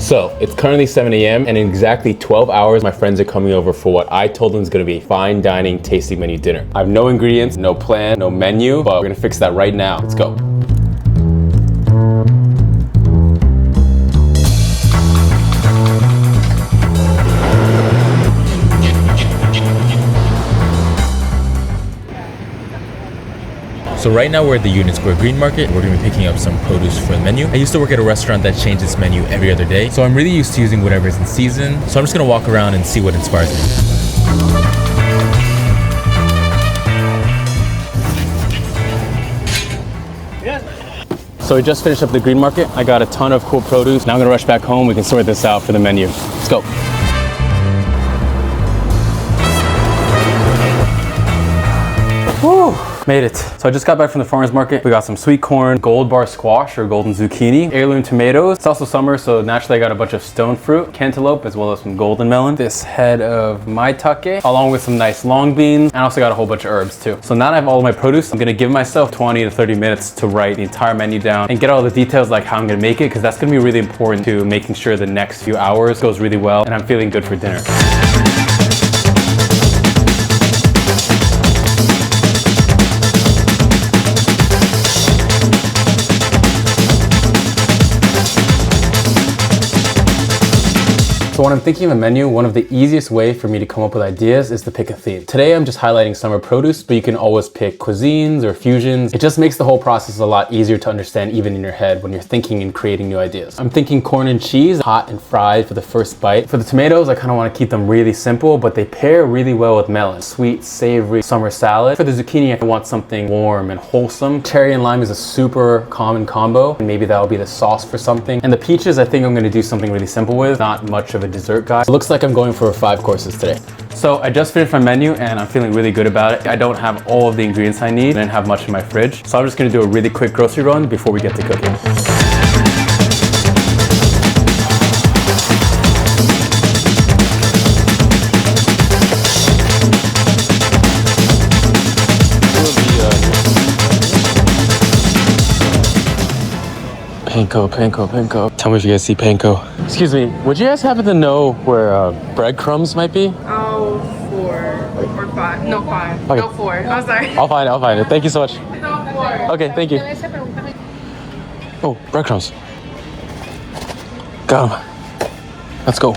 So it's currently 7 a.m. and in exactly 12 hours, my friends are coming over for what I told them is gonna be a fine dining tasting menu dinner. I have no ingredients, no plan, no menu, but we're gonna fix that right now. Let's go. So right now we're at the Union Square Green Market. We're gonna be picking up some produce for the menu. I used to work at a restaurant that changed its menu every other day, so I'm really used to using whatever is in season. So I'm just gonna walk around and see what inspires me. So we just finished up the Green Market. I got a ton of cool produce. Now I'm gonna rush back home. We can sort this out for the menu. Let's go. Woo! Made it. So I just got back from the farmer's market. We got some sweet corn, gold bar squash or golden zucchini, heirloom tomatoes. It's also summer, so naturally I got a bunch of stone fruit, cantaloupe, as well as some golden melon. This head of maitake, along with some nice long beans, and also got a whole bunch of herbs too. So now that I have all of my produce, I'm gonna give myself 20 to 30 minutes to write the entire menu down and get all the details like how I'm gonna make it, because that's gonna be really important to making sure the next few hours goes really well and I'm feeling good for dinner. So when I'm thinking of a menu, one of the easiest way for me to come up with ideas is to pick a theme. Today I'm just highlighting summer produce, but you can always pick cuisines or fusions. It just makes the whole process a lot easier to understand even in your head when you're thinking and creating new ideas. I'm thinking corn and cheese, hot and fried for the first bite. For the tomatoes, I kind of want to keep them really simple, but they pair really well with melon. Sweet, savory summer salad. For the zucchini, I want something warm and wholesome. Cherry and lime is a super common combo, and maybe that'll be the sauce for something. And the peaches, I think I'm going to do something really simple with, not much of a dessert guy. It looks like I'm going for 5 courses today. So I just finished my menu and I'm feeling really good about it. I don't have all of the ingredients I need. I didn't have much in my fridge. So I'm just gonna do a really quick grocery run before we get to cooking. Panko. Tell me if you guys see panko. Excuse me, would you guys happen to know where breadcrumbs might be? Oh, 4 or 5. No, 5. Okay. No, 4. I'm sorry. I'll find it. Thank you so much. No, 4. Okay, thank you. Oh, breadcrumbs. Got them. Let's go.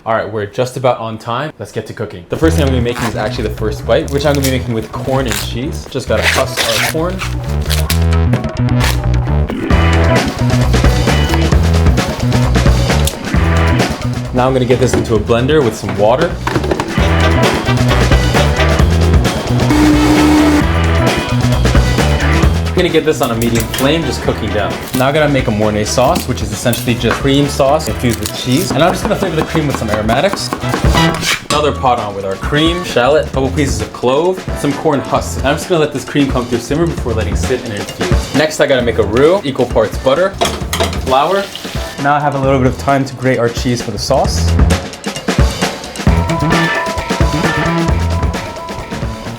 All right, we're just about on time. Let's get to cooking. The first thing I'm gonna be making is actually the first bite, which I'm gonna be making with corn and cheese. Just gotta husk our corn. Now I'm gonna get this into a blender with some water. I'm gonna get this on a medium flame, just cooking down. Now I'm gonna make a Mornay sauce, which is essentially just cream sauce infused with cheese. And I'm just gonna flavor the cream with some aromatics. Another pot on with our cream, shallot, a couple pieces of clove, some corn husks. And I'm just gonna let this cream come through simmer before letting it sit and infuse. Next, I gotta make a roux, equal parts butter, flour. Now I have a little bit of time to grate our cheese for the sauce.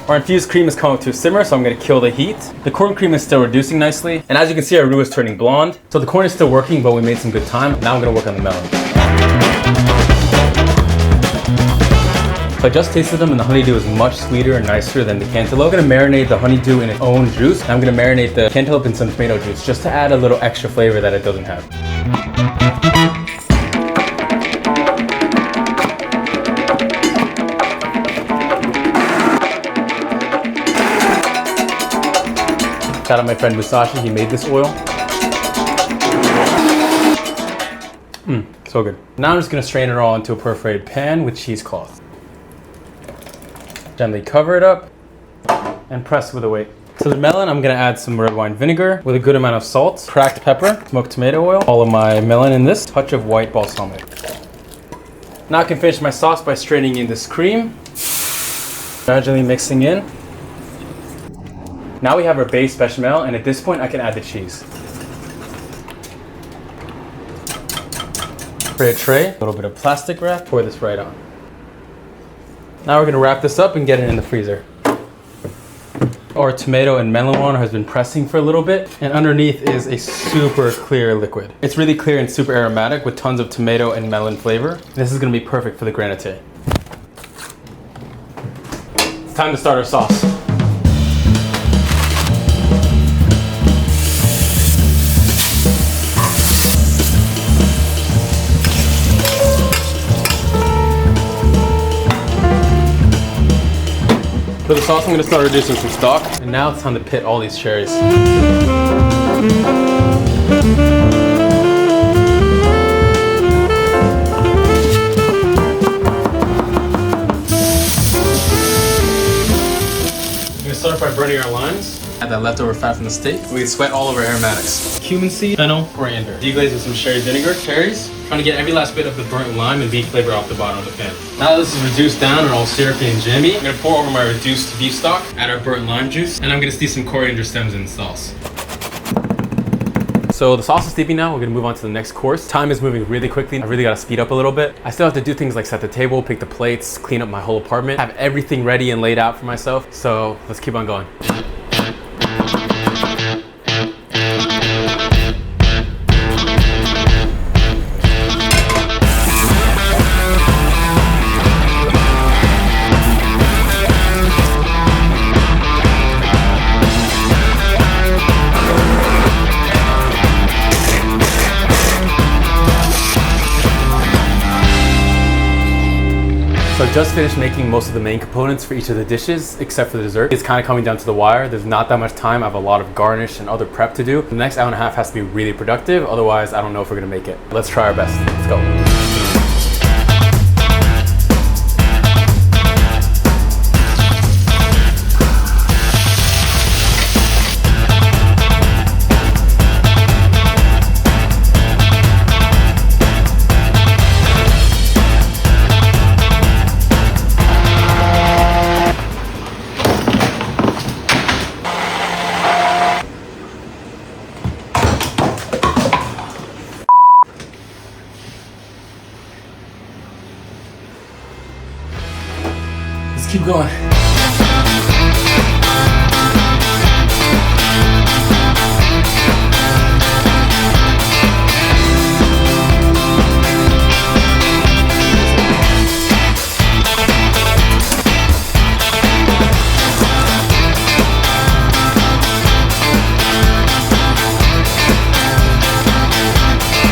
Our infused cream is coming to a simmer, so I'm gonna kill the heat. The corn cream is still reducing nicely. And as you can see, our roux is turning blonde. So the corn is still working, but we made some good time. Now I'm gonna work on the melon. So I just tasted them and the honeydew is much sweeter and nicer than the cantaloupe. I'm gonna marinate the honeydew in its own juice. And I'm gonna marinate the cantaloupe in some tomato juice just to add a little extra flavor that it doesn't have. Shout out my friend Musashi, he made this oil. So good. Now I'm just gonna strain it all into a perforated pan with cheesecloth. Gently cover it up and press with a weight. To the melon, I'm gonna add some red wine vinegar with a good amount of salt, cracked pepper, smoked tomato oil, all of my melon in this, touch of white balsamic. Now I can finish my sauce by straining in this cream, gradually mixing in. Now we have our base bechamel, and at this point I can add the cheese. Create a tray, a little bit of plastic wrap, pour this right on. Now we're gonna wrap this up and get it in the freezer. Our tomato and melon water has been pressing for a little bit, and underneath is a super clear liquid. It's really clear and super aromatic with tons of tomato and melon flavor. This is gonna be perfect for the granite. It's time to start our sauce. For the sauce, I'm gonna start reducing some stock. And now it's time to pit all these cherries. We're gonna start by burning our limes. Add that leftover fat from the steak. We can sweat all of our aromatics. Cumin seed, fennel, coriander. Deglaze with some sherry vinegar, cherries. Trying to get every last bit of the burnt lime and beef flavor off the bottom of the pan. Now that this is reduced down and all syrupy and jammy, I'm gonna pour over my reduced beef stock, add our burnt lime juice, and I'm gonna steep some coriander stems in the sauce. So the sauce is steeping now, we're gonna move on to the next course. Time is moving really quickly. I really gotta speed up a little bit. I still have to do things like set the table, pick the plates, clean up my whole apartment, have everything ready and laid out for myself. So let's keep on going. So I just finished making most of the main components for each of the dishes, except for the dessert. It's kind of coming down to the wire. There's not that much time. I have a lot of garnish and other prep to do. The next hour and a half has to be really productive. Otherwise, I don't know if we're gonna make it. Let's try our best. Let's go. Let's keep going.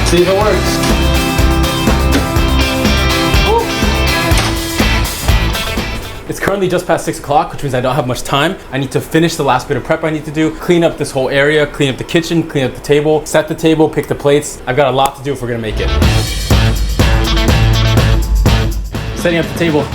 See if it works. It's currently just past 6 o'clock, which means I don't have much time. I need to finish the last bit of prep I need to do, clean up this whole area, clean up the kitchen, clean up the table, set the table, pick the plates. I've got a lot to do if we're gonna make it. Setting up the table.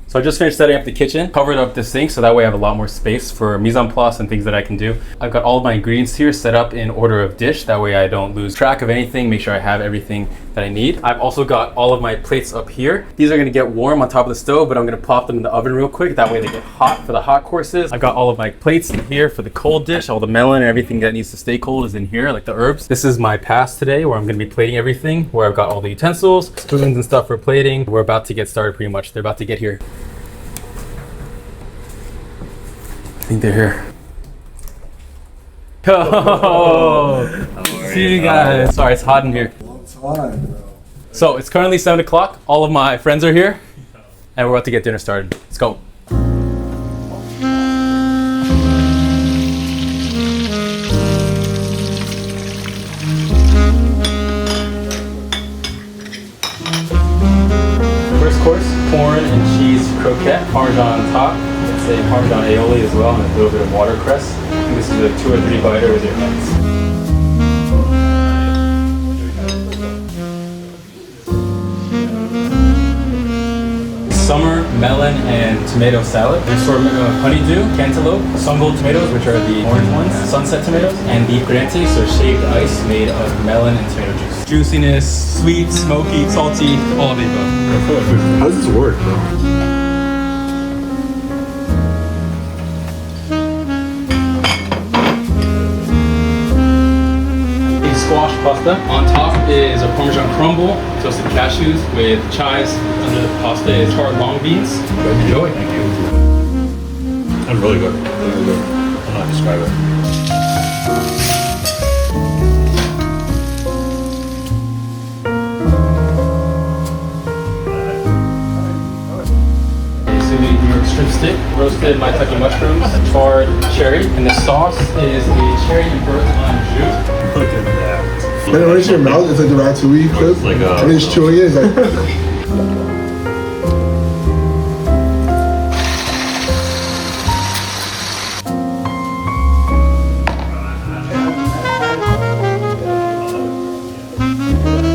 So I just finished setting up the kitchen, covered up the sink so that way I have a lot more space for mise en place and things that I can do. I've got all of my ingredients here set up in order of dish, that way I don't lose track of anything, make sure I have everything that I need. I've also got all of my plates up here. These are gonna get warm on top of the stove, but I'm gonna pop them in the oven real quick, that way they get hot for the hot courses. I've got all of my plates in here for the cold dish, all the melon and everything that needs to stay cold is in here, like the herbs. This is my pass today where I'm gonna be plating everything, where I've got all the utensils, spoons and stuff for plating. We're about to get started pretty much. They're about to get here. I think they're here. Oh, see you guys. Sorry, it's hot in here. Long time, bro. So it's currently 7 o'clock. All of my friends are here, and we're about to get dinner started. Let's go. First course, corn and cheese croquette, Parmesan on top. Let's say Parmesan aioli as well, and a little bit of watercress. I think this is a 2 or 3 biter with your hands. summer melon and tomato salad, an assortment of honeydew, cantaloupe, sungold tomatoes, which are the orange ones, sunset tomatoes, and beef granite, so shaved ice made of melon and tomato juice. Juiciness, sweet, smoky, salty, all of the above. How does this work, bro? Squash pasta. On top is a Parmesan crumble, toasted cashews with chives. Under the pasta is charred long beans. Enjoy. Thank you. That's really good. Really good. I don't know how to describe it. Sweet New York strip stick, roasted maitake mushrooms, charred cherry, and the sauce is a cherry and burnt on jus. Look at that. Man, when it's in your mouth, it's like the ratatouille clip. Like a- and it's chewing it. It's like,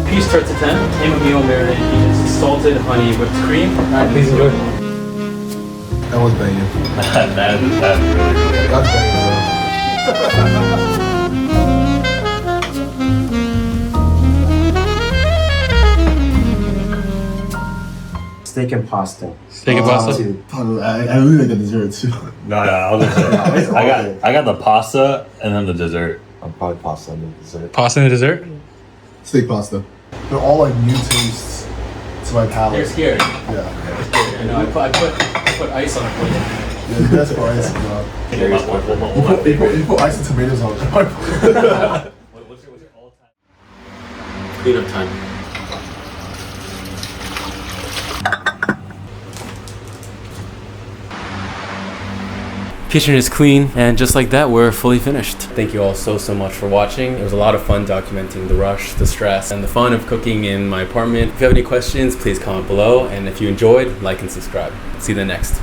Peach tartatan, chamomile marinated peaches, salted honey whipped cream. Alright, please enjoy. that was banging. That's really good. That's banging, bro. Steak and pasta. Steak and pasta? Two. I really like the dessert too. No, I was gonna say, I got the pasta and then the dessert. I'm probably pasta and the dessert. Pasta and dessert? Steak pasta. They're all like new tastes to my You're palate. scared. Yeah. I know, I put ice on it for you. Yeah, that's for ice, bro. You put ice and tomatoes on it. What's your all-time? Cleanup time. Kitchen is clean, and just like that, we're fully finished. Thank you all so much for watching. It was a lot of fun documenting the rush, the stress, and the fun of cooking in my apartment. If you have any questions, please comment below, and if you enjoyed, like and subscribe. See you in the next.